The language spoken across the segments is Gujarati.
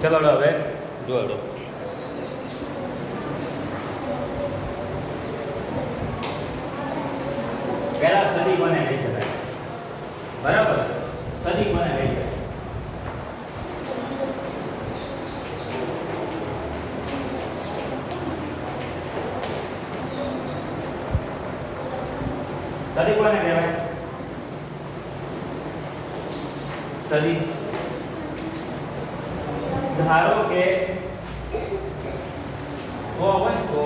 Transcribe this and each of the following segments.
ચલો હવે જોડો. પહેલા સદી કોને કહી શકાય? બરાબર, સદી કોને કહી શકાય? સદી કોને કહેવાય? સદી ધારો કે 100 હોય તો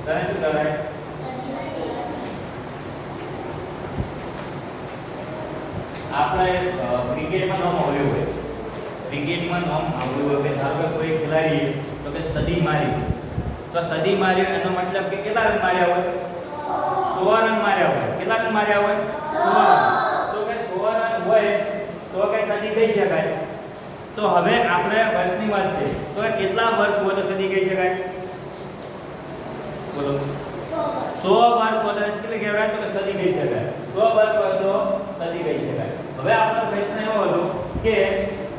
તને શું કહેવાય? આપણે ક્રિકેટમાં નામ આવ્યું હોય, ક્રિકેટમાં નામ આવ્યું હોય કે ધારો કે કોઈ ખેલાડી તો કે સદી મારી, તો સદી માર્યો એનો મતલબ કે કેટલા રન માર્યા હોય? 100 રન માર્યા હોય. કેટલા રન માર્યા હોય? 100. તો કે 100 રન હોય તો કે સદી કહી શકાય. તો હવે આપણે વર્ષની વાત છે તો કેટલા વર્ષ હોય તો સદી કહી શકાય? બોલો. 100 વર્ષ હોય તો કેટલી કહેવાય? તો કે સદી કહી શકાય. 100 વર્ષ હોય તો સદી કહી શકાય. હવે આપણો પ્રશ્ન એવો હતો કે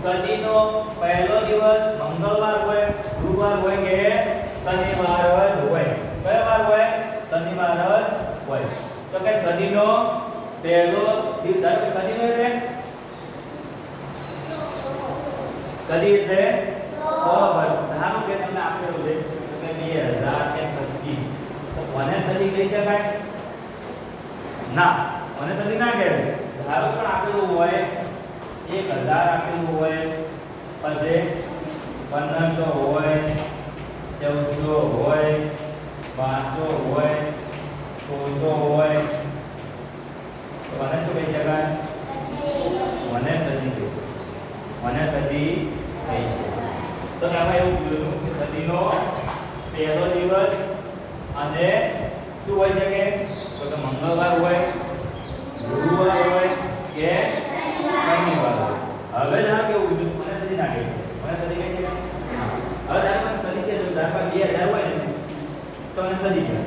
સદીનો પહેલો દિવસ મંગળવાર હોય, ગુરુવાર હોય કે શનિવાર જ હોય? કયો વાર હોય? શનિવાર જ હોય. તો કે સદીનો પહેલો દિવસ, ધારો કે સદીનો એટલે સદી એટલે 100 વર્ષ. ધારો કે તમને આપેલું છે કે 2025, તો કોને સદી કહી શકાય? ના, કોને સદી ના કહેવાય. ધારો પણ આપેલું હોય 1000 આપેલું હોય, પછી 1500 હોય, 1400 હોય, 1200 હોય, 1600 હોય, તો કોને શું કહી શકાય? કોને સદી કહી શકાય? મને સદી કહી શકાય. તો આમાં એવું કીધું કે સદીનો પહેલો દિવસ અને શું હોય છે કે તો મંગળવાર હોય, ગુરુવાર હોય કે શનિવાર હોય. હવે ધારો કેવું કીધું? મને સદી ના કહી શકાય. મને સદી કહી શકાય? હવે ધારો કે સદી કે જો ધારો કે 2000 હોય ને તો મને સદી કહેવાય.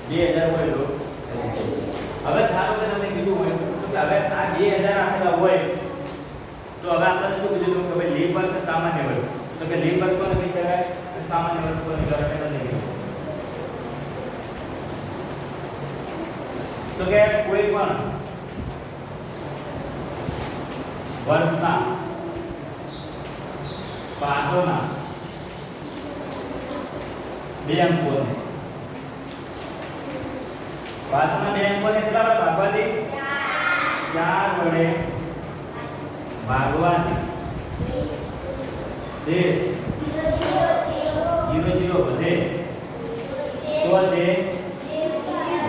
2000 હોય તો સદી કહેવાય. હવે ધારો કે તમને કીધું હોય તો કે હવે આ 2000 આપેલા હોય તો હવે આપણે શું કીધું કે ભાઈ લીપ વર્ષ સામાન્ય વર્ષ, તો કે લીપ વર્ષ કોને કહી શકાય અને સામાન્ય વર્ષ કોને કહેવાય? નથી કહેવાય. તો કે કોઈ પણ વર્ષના પાછળના 2 અંકોને કેટલા વડે ભાગવાથી? 4 વડે ભાગવાથી જે 0 0 વધે તો તે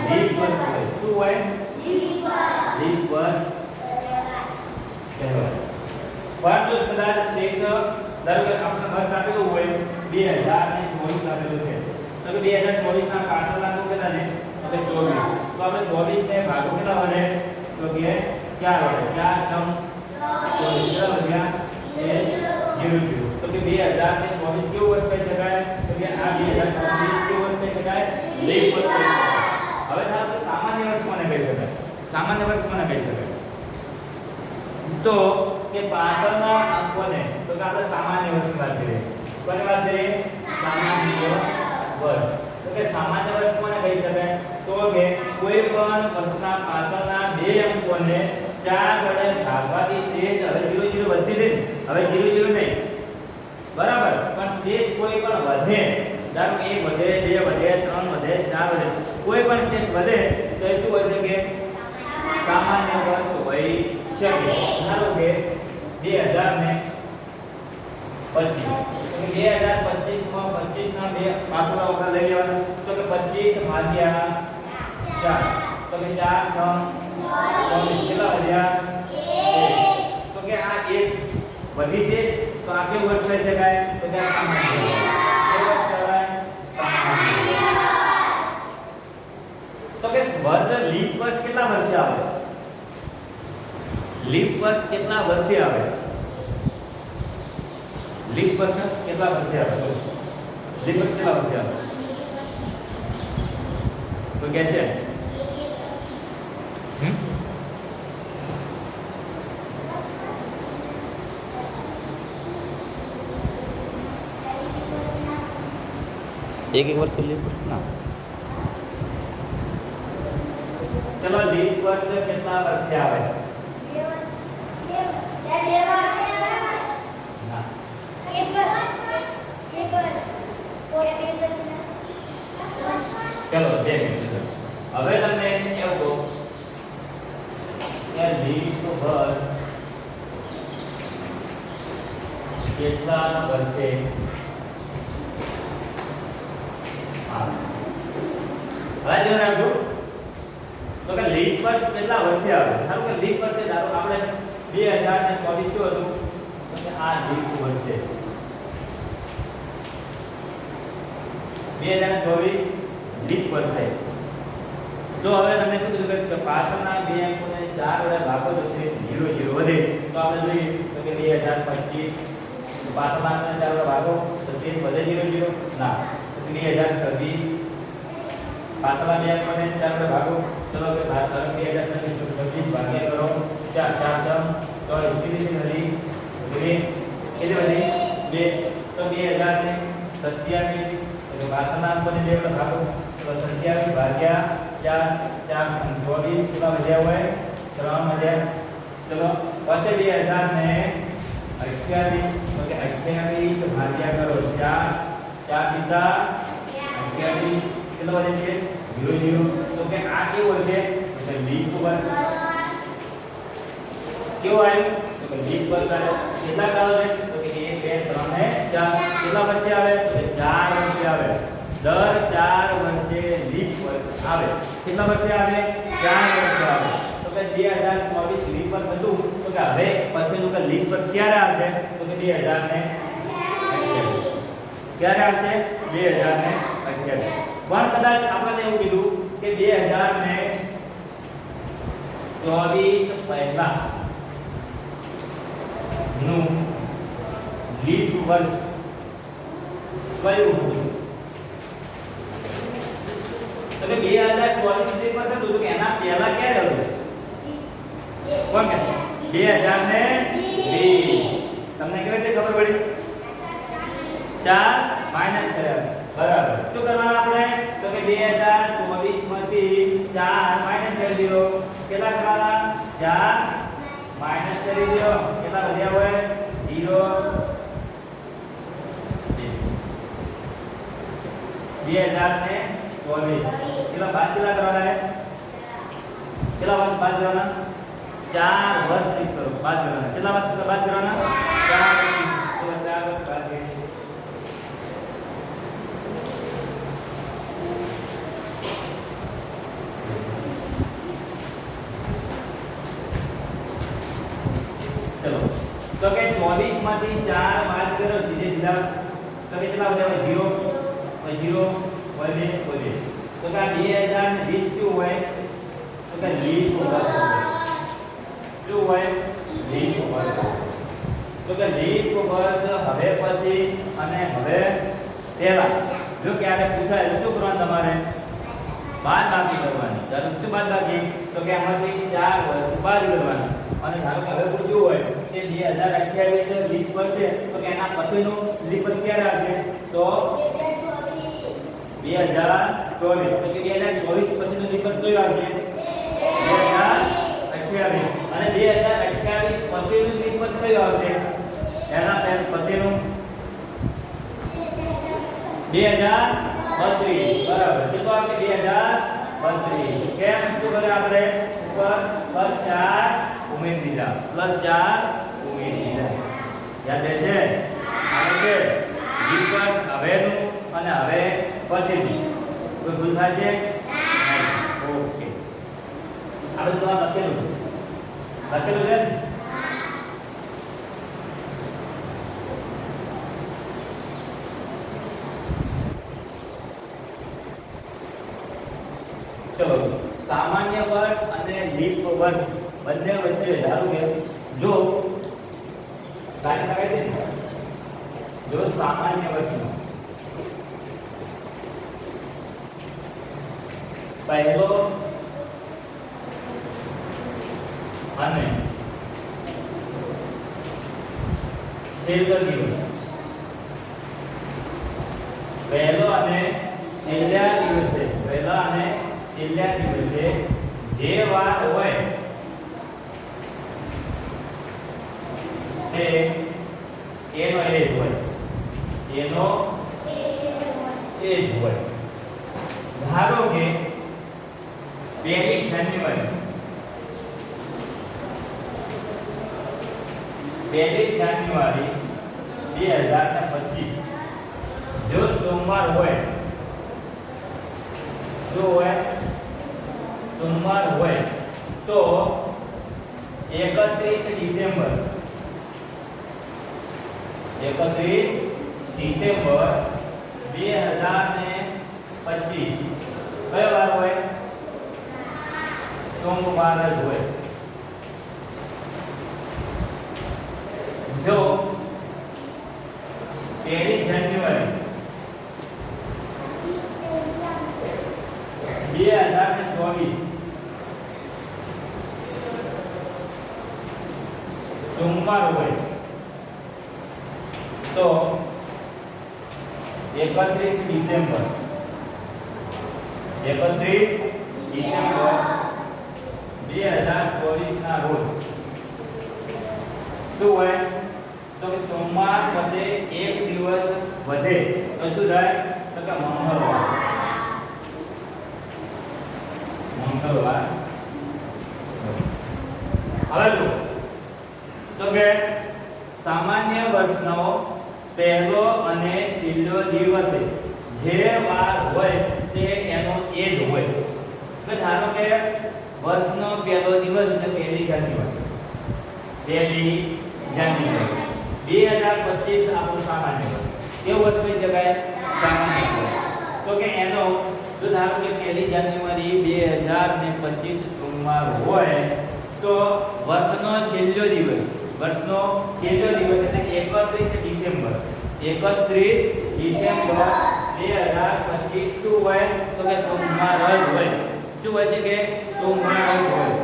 લીપ વર્ષ હોય. શું હોય? લીપ વર્ષ કહેવાય. પરંતુ કદાચ શેષ ધારો કે આપણે વર્ષ આપેલું હોય 2024 આપેલું છે તો કે 2024 ના પાછળના અંકો કેટલા છે? તો કે 24. તો આપણે 24 ને ભાગો કેટલા વડે? તો કે 4 વડે. 4 કેટલા વધ્યા? એ 0 તો કે 2024 કેવું વર્ષ કહી શકાય? તો કે આ 2024 કેવું વર્ષ કહી શકાય? લીપ વર્ષ કહી શકાય. હવે ધારો કે સામાન્ય વર્ષ કોને કહી શકાય? સામાન્ય વર્ષ કોને કહી શકાય? તો કે પાછળના અંકોને તો કે આપણે સામાન્ય વર્ષની વાત કરીએ. કોની વાત કરીએ? સામાન્ય વર્ષ. તો કે સામાન્ય વર્ષ કોને કહી શકાય? તો કે કોઈ પણ વર્ષના પાછળના 2 અંકોને 4 વડે ભાગવાથી શેષ હવે 0 0 વધતી રહે. હવે 0 0 નહીં, બરાબર, પણ શેષ કોઈ પણ વધે, ધારો કે 1 વધે, 2 વધે, 3 વધે, 4 વધે, કોઈ પણ શેષ વધે તો એ શું હોય છે કે સામાન્ય વર્ષ હોય શકે. ધારો કે 2025, 2025 માં 25 ના 2 પાછળના અંક લઈ લેવાના તો કે 25 ભાગ્યા 4 તો કે 4 6 કેટલા વધ્યા? 1. તો કે આ 1 વધી છે તો આ કેવું વર્ષ કહી શકાય? તો કે સામાન્ય વર્ષ. કેવું કહેવાય? સામાન્ય. તો કે વર્ષ લીપ વર્ષ કેટલા વર્ષે આવે? લીપ વર્ષ કેટલા વર્ષે આવે? લીપ વર્ષ કેટલા વર્ષે આવે? લીપ વર્ષ કેટલા વર્ષે આવે? તો कैसे? એક વર્ષે લીપ વર્ષ ના. ચલો લીપ વર્ષ કેટલા વર્ષે આવે? ના. ચલો બે મિનિટ. હવે તમને એવું કહો કે લીપ વર્ષ કેટલા વર્ષે આવે? હવે જો રાખજો તો કે લીપ વર્ષ કેટલા વર્ષે આવે? ધારો કે લીપ વર્ષે ધારો આપણે 2024 શું હતું તો કે આ લીપ વર્ષે 2024 લીપ વર્ષે. તો હવે તમને શું કીધું કે પાછળના બે અંકોને 4 વડે ભાગો તો શેષ 0 0 વધે. તો આપણે જોઈએ તો કે 2025 તો પાછળના અંકને 4 વડે ભાગો તો શેષ વધે 0 0 ના. તો 2026 પાછળના બે અંકોને 4 વડે ભાગો. ચલો કે ધારો 2026 તો 26 ભાગ્યા કરો 4 4 તો ઇન્ફિનિટી વધી કેટલી વધી 2 તો 2027 તો પાછળના અંકોને 2 વડે ભાગો તો 27 ભાગ્યા 4 4 24 કેટલા વધ્યા હોય 3 વધ્યા. ચલો પછી 2028 તો કે 28 ભાગ્યા કરો 4 4 સીધા 28 કેટલો વધે છે 0 0. તો કે આ કેવું છે તો લીપ વર્ષ કેવું આવ્યું તો કે લીપ વર્ષ આવે. કેટલા કાળ છે તો કે 1 2 3 ને 4 કેટલા વર્ષે આવે તો કે 4 વર્ષે આવે. દર 4 વર્ષે લીપ વર્ષ આવે. કેટલા વર્ષે આવે 4 વર્ષે આવે. તો કે 2024 લીપ વર્ષ હતું તો કે હવે પછીનું કે લીપ વર્ષ ક્યારે આવશે તો કે 2028 ક્યારે આવશે 2028. પણ કદાચ આપણને એવું કીધું કે 2024 પહેલા નું લીપ વર્ષ કયું હતું તો કે 2024 લીપ વર્ષ હતું તો કે એના પહેલા ક્યારે હતું કોણ કે 2020. તમને કેવી રીતે ખબર પડી 4 માઈનસ કર્યા બરાબર. શું કરવાનું આપણે તો કે 2024 માંથી 4 માઈનસ કરી દીધો. કેટલા કરવાના 4 માઈનસ કરી દીધો કેટલા વધ્યા હોય 0 2024 કેટલા બાદ કેટલા કરવાના છે કેટલા વર્ષ બાદ કરવાના 4 વર્ષ ટીક કરો બાદ કરવાના. કેટલા વર્ષ બાદ કરવાના 4 વર્ષ. તો 4 વર્ષ બાદ કરીએ. ચલો તો કે 24 માંથી 4 બાદ કરો સીધે સીધા તો કે કેટલા વધ્યા હોય 0 હોય 2 હોય 2. તો કે 2020 ક્યું હોય તો કે લીપ વર્ષ શું હોય લીપ વર્ષ. તો કે લીપ વર્ષ હવે પછી અને હવે પહેલા જો ક્યારે પૂછાય શું કરવાનું તમારે બાદબાકી કરવાની. ધારો શું બાદબાકી તો કે આમાંથી 4 વર્ષ બાદ કરવાના. અને ધારો કે હવે પૂછ્યું હોય કે 2028 લીપ વર્ષ છે તો કે એના પછીનું લીપ વર્ષ ક્યારે આવશે તો 2024. તો કે 2024 પછીનું લીપ વર્ષ કયું આવશે 2028. અને 2028 પછીનું લીપ વર્ષ કયું આવશે એના પછીનું 2032 બરાબર. કેટલો આવશે 2032. કેમ શું કરે આપણે ઉપર પર 4 ઉમેરી દીધા +4 ઉમેરી દીધા. યાદ રહેશે આવે છે લીપ વર્ષ હવેનું અને હવે પછીનું કોઈ ભૂલ થશે ઓકે. આ બધું આ લખેલું છે ને. ચલો સામાન્ય વર્ષ અને લીપ વર્ષ બંને વચ્ચે ધારો કે જો લાઈન લગાવી દે જો સામાન્ય વર્ષમાં પહેલો અને છેલ્લો દિવસ પહેલો અને છેલ્લા દિવસે પહેલા અને છેલ્લા દિવસે જે વાર હોય તે એનો એ જ હોય, એનો એ જ હોય. ધારો કે 1 જાન્યુઆરી 2025 જો સોમવાર હોય, જો હોય સોમવાર હોય તો 31 ડિસેમ્બર 2025 કયો વાર હોય? સોમવાર જ હોય. જો 1 જાન્યુઆરી 2024 સોમવાર હોય તો 31 ડિસેમ્બર 2024 ના રોજ શું હોય? તો કે સોમવાર પછી એક દિવસ વધે તો શું થાય? તો કે મંગળવાર. હવે જો તો કે સામાન્ય વર્ષનો પહેલો અને છેલ્લો દિવસ જે વાર હોય તે એનો એ જ હોય. તો ધારો કે વર્ષનો પહેલો દિવસ એટલે 1 જાન્યુઆરી 2025 આપણું સામાન્ય વર્ષ. કેવું વર્ષ કહી શકાય? સામાન્ય વર્ષ. તો કે એનો જો ધારો કે 1 જાન્યુઆરી 2025 સોમવાર હોય તો વર્ષનો છેલ્લો દિવસ એટલે 31 ડિસેમ્બર 2025 શું હોય? તો કે સોમવાર જ હોય. શું હોય છે કે સોમવાર જ હોય.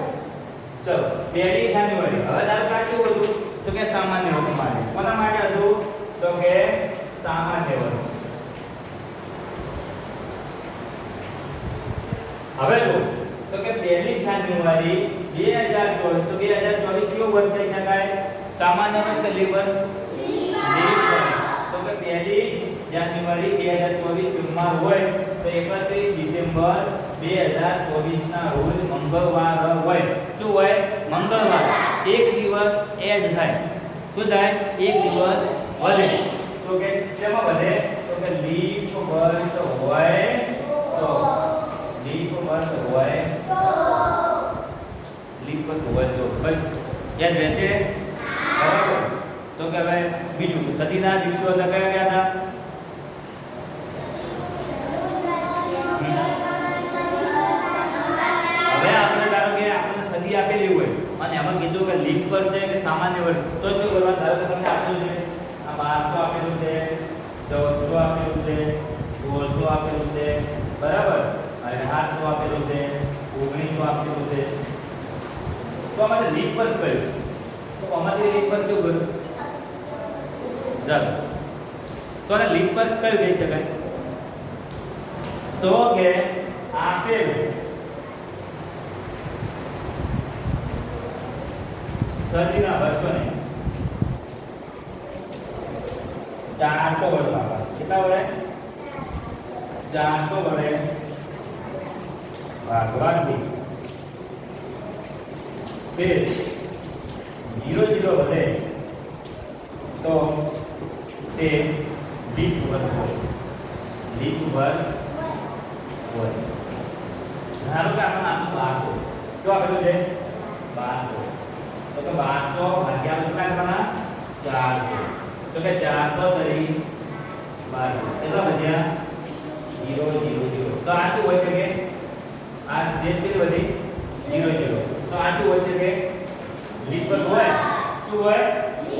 ચલો 1 જાન્યુઆરી હવે ધારો કે શું હતું? તો કે સામાન્ય વર્ષ માટે. કોના માટે હતું? તો કે સામાન્ય વર્ષ. હવે જો તો કે 1 જાન્યુઆરી 2024 તો 2024 કેવું વર્ષ કહી શકાય? સામાન્ય વર્ષ કે લીપ વર્ષ? લીપ વર્ષ. તો કે 1 જાન્યુઆરી 2024 સોમવાર હોય તો 31 ડિસેમ્બર 2024 ના રોજ મંગળવાર હોય. શું હોય? મંગળવાર. એક દિવસ એડ થાય. શું થાય? એક દિવસ વધે. તો કે શેમાં વધે? તો કે લીપ વર્ષ હોય તો લીપ વર્ષ હોય તો બસ યાદ રહેશે. બરાબર. તો કે હવે બીજું સદીના દિવસો એટલે કયા કયા હતા? હવે આપણે ધારો કે આપણને સદી આપેલી હોય અને એમાં કીધું કે લીપ વર્ષ છે કે સામાન્ય વર્ષ, તો શું કરવાનું? ધારો કે તમને આપેલું છે આ 1200 આપેલું છે, 1400 આપેલું છે, 1600 આપેલું છે, બરાબર, અને 800 આપેલું છે, 1900 આપેલું છે. તો આમાં લીપ વર્ષ કયું? તો આમાંથી લીપ વર્ષ શું કયું? ચાલો તો આને લીપ વર્ષ કયું કહી શકાય? તો કે આપેલ સદીના વર્ષોને 400 વડે ભાગવા. કેટલા વડે? 400 વડે ભાગવાથી શેષ 0 વધે તો તે લીપ વર્ષ હોય. લીપ વર્ષ હોય. ધારો કે આપણને આપ્યું 1200. શું આપેલું છે? 1200. તો કે 1200 ભાગ્યા કેટલા કરવાના? 400. તો કે 400 તરી 12 કેટલા વધ્યા? 0 તો આ શું હોય છે કે આ શેષ કેટલી વધી? 0 તો આ શું હોય છે કે લીપ વર્ષ હોય. શું હોય?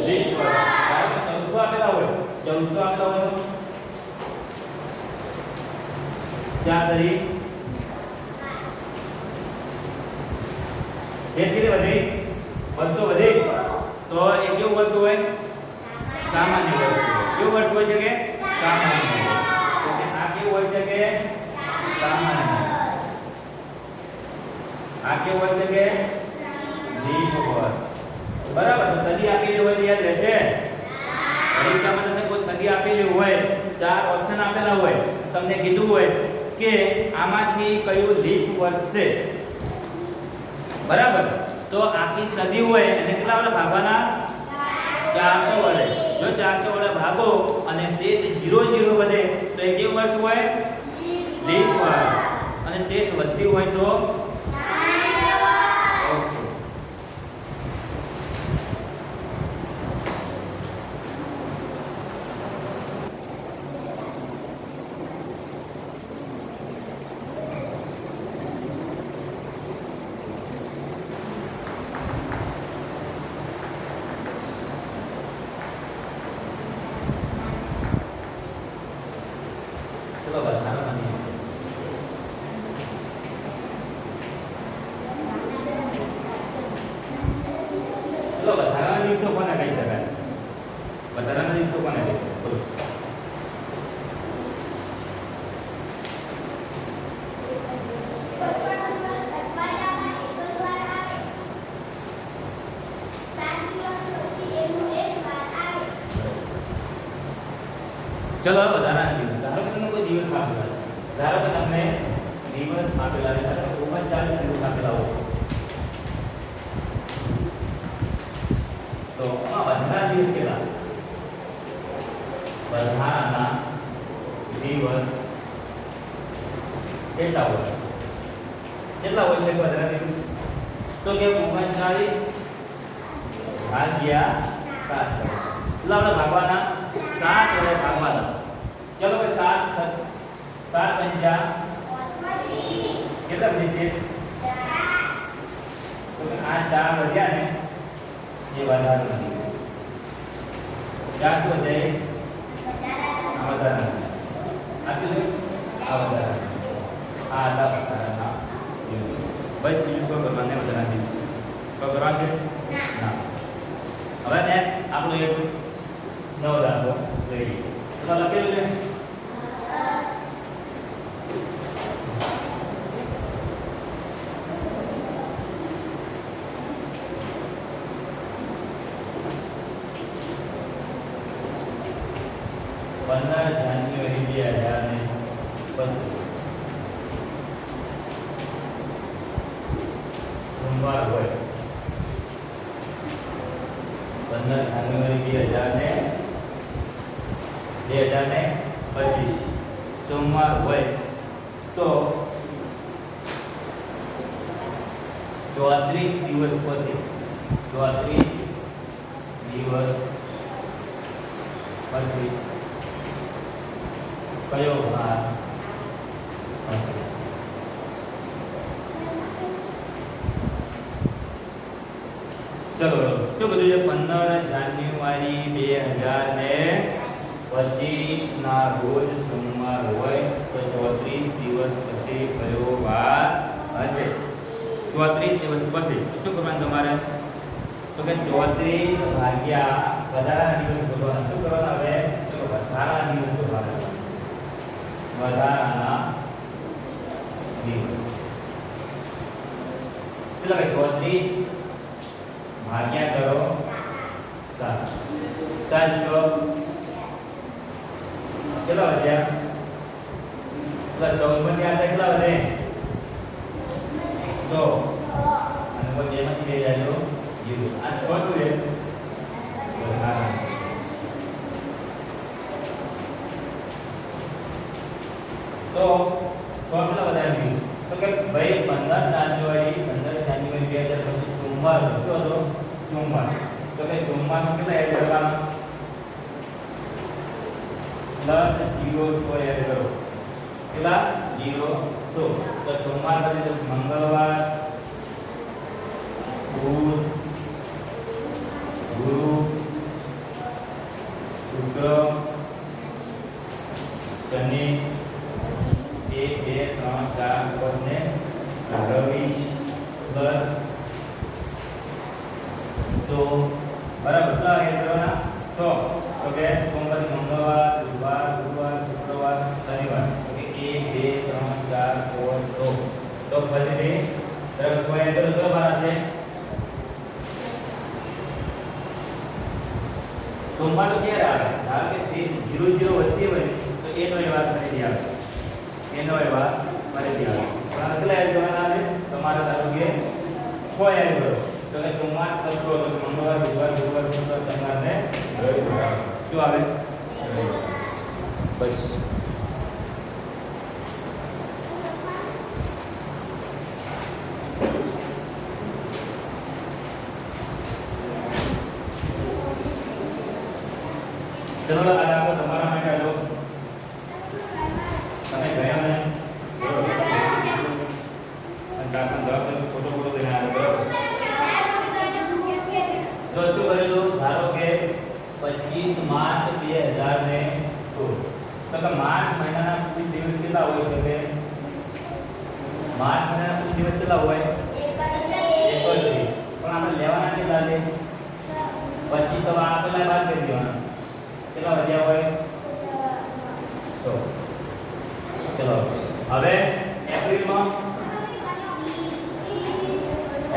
લીપ વર્ષ. કારણ કે 1400 આપેલા હોય, 1400 આપેલા હોય તો 4 તરી શેષ કેટલી વધી? 200 વધી. તો એ કેવું વર્ષ હોય? સામાન્ય વર્ષ. કેવું વર્ષ હોય છે કે સામાન્ય વર્ષ. તો કે આ કેવું કેવું હોય છે કે સામાન્ય, આ કેવું હોય છે કે લીપ વર્ષ. બરાબર. તો સદી આપેલી હોય તો યાદ રહેશે? પરીક્ષામાં તમને કોઈ સદી આપેલી હોય, 4 ઓપ્શન આપેલા હોય, તમને કીધું હોય કે આમાંથી કયું લીપ વર્ષ છે, બરાબર, તો આખી સદી હોય અને કેટલા વડે ભાગવાના? 400 વડે. જો 400 વડે ભાગો અને શેષ 00 વધે તો એ કેવું વર્ષ હોય? લીપ વર્ષ. અને શેષ વધતી હોય તો વધારાના દિવસો કોને કહી શકાય? વધારાના દિવસો કોને કહી શકાય? બોલો. ચલો વધારાના દિવસ. ધારો કે તમને કોઈ દિવસ આપેલા છે. ધારો કે તમને દિવસ આપેલા છે. ધારો કે 39 દિવસ આપેલા હોય. તો આમાં વધારાના દિવસ કેટલા? વધારાના દિવસ કેટલા હોય? કેટલા હોય છે વધારાના દિવસ? તો કે 39 ભાગ્યા 7. કેટલા વડે ભાગવાના? 7 વડે ભાગવાના. ચલો કે 7 પંજા કેટલા થશે? તો કે આ 4 વધ્યા ને એ વધારાનો દિવસ. ક્યાં શું વધે? આ વધારાનો. આ શું છે? આ વધારાનો. આ હતા વધારાના દિવસ. બસ બીજું કોઈ કરવાને વધારાના દિવસ. કોઈ કરવાનું છે? ના. હવે ને આપણો એક નવો દાખલો લઈએ. તો લખેલું છે 15 જાન્યુઆરી 2025 સોમવાર હોય. 15 જાન્યુઆરી 2025 સોમવાર હોય તો 34 દિવસ પછી 34 દિવસ પછી કયો વાર હશે? ચલો શું બધું છે? 15 જાન્યુઆરી 2025 ના રોજ સોમવાર હોય તો 34 દિવસ પછી કયો વાર હશે? 34 દિવસ પછી શું કરવાનું તમારે? તો કે 34 ભાગ્યા વધારાના દિવસ શોધવાના. શું કરવાના? હવે ચલો વધારાના દિવસ શોધવાના. વધારાના દિવસ કેટલા? 34 ભાગ્યા કરો 7. 7 કેટલા વધ્યા? 14 માંથી આ કેટલા વધે? 100. અને પછી એમાંથી લઈ જાજો 0. આ 6 શું છે? વધારાના. તો 6 કેટલા વધારે? તો કે ભાઈ 15 જાન્યુઆરી 2025 સોમવાર હતો તો સોમવાર. તો કે સોમવાર કેટલા એડ કરવાના? પ્લસ 0 એડ કરો. કેટલા? 0 તો સોમવાર પછી તો મંગળવાર, બુધ, ગુરુ, શુક્ર, શનિ, 1 2 3 4 5 ને રવિ પ્લસ સોમ. બરાબર. કેટલા એડ કરવાના? 6. તો કે સોમવાર, મંગળવાર, બુધવાર, ગુરુવાર, શુક્રવાર, શનિવાર. ઓકે સોમવાર તો ક્યારે આવે? ધારો કે 0 0 વચ્ચે હોય તો એનો એ વાર ફરીથી આવે. એનો એ વાર ફરીથી આવે. પણ કેટલા એડ કરવાના છે? તમારે ધારો કે 6 એડ કરો. તો કે સોમવાર પ્લસ 6 તો મંગળવાર, બુધવાર, ગુરુવાર, શુક્રવાર, શનિવાર ને રવિવાર. શું આવે? બસ. ચલો આ દાખલો તમારા માટે આલો. તમે ગયા ને દાખલો જવાબ ફોટો ફોટો લઈને આવ્યો. તો શું કરેલું? ધારો કે 25 માર્ચ 2016. તો કે માર્ચ મહિનાના કુલ દિવસ કેટલા હોય શકે? માર્ચ મહિનાના કુલ દિવસ કેટલા હોય? 31. પણ આપણે લેવાના કેટલા છે? પછી તો આ પેલા બાદ કરી દેવાના. કેટલા વધ્યા હોય? તો ચલો હવે એપ્રિલમાં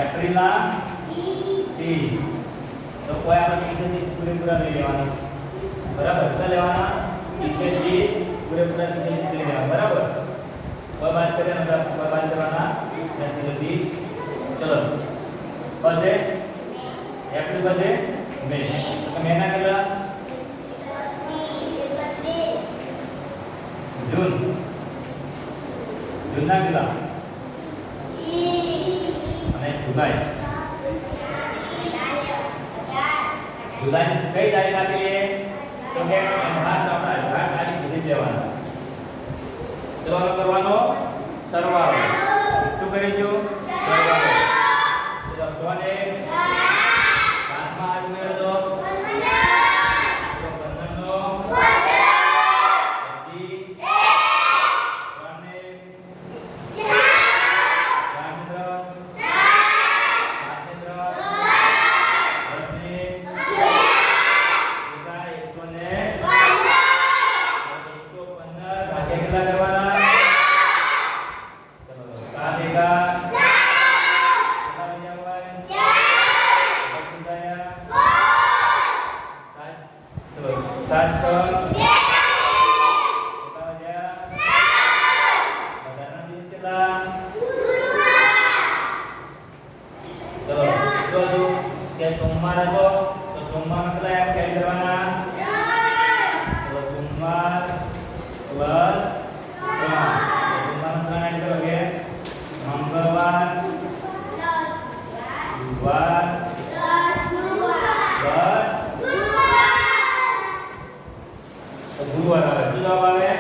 એપ્રિલના 30. તો કોઈ આપણે 30 પૂરેપૂરા લઈ લેવાના. બરાબર? કેટલા લેવાના? 30 પૂરેપૂરા 30 લઈ લેવાના. બરાબર? કોઈ બાદ કર્યા કોઈ બાદ કરવાના 30. ચલો પછી એપ્રિલ પછી મે. તો મેના કેટલા? जून जूनना કેટલા? અને જુલાઈ. જુલાઈ કઈ તારીખ આપીએ? તો કે 18 તારીખ સુધી લેવાના. ચલો કરવાનો સરવાળો. શું કરીશું? સરવાળો. ચલો 100 ને 7 માં ઉમેરો તો 15 નો सोमवार હતો તો સોમવાર કેટલા એમ કેરી કરવાના? તો સોમવાર પ્લસ 3. સોમવાર 3 એડ કરોગે. મંગળવાર બુધવાર ગુરુવાર. તો ગુરુવાર આવે. શું જવાબ આવે?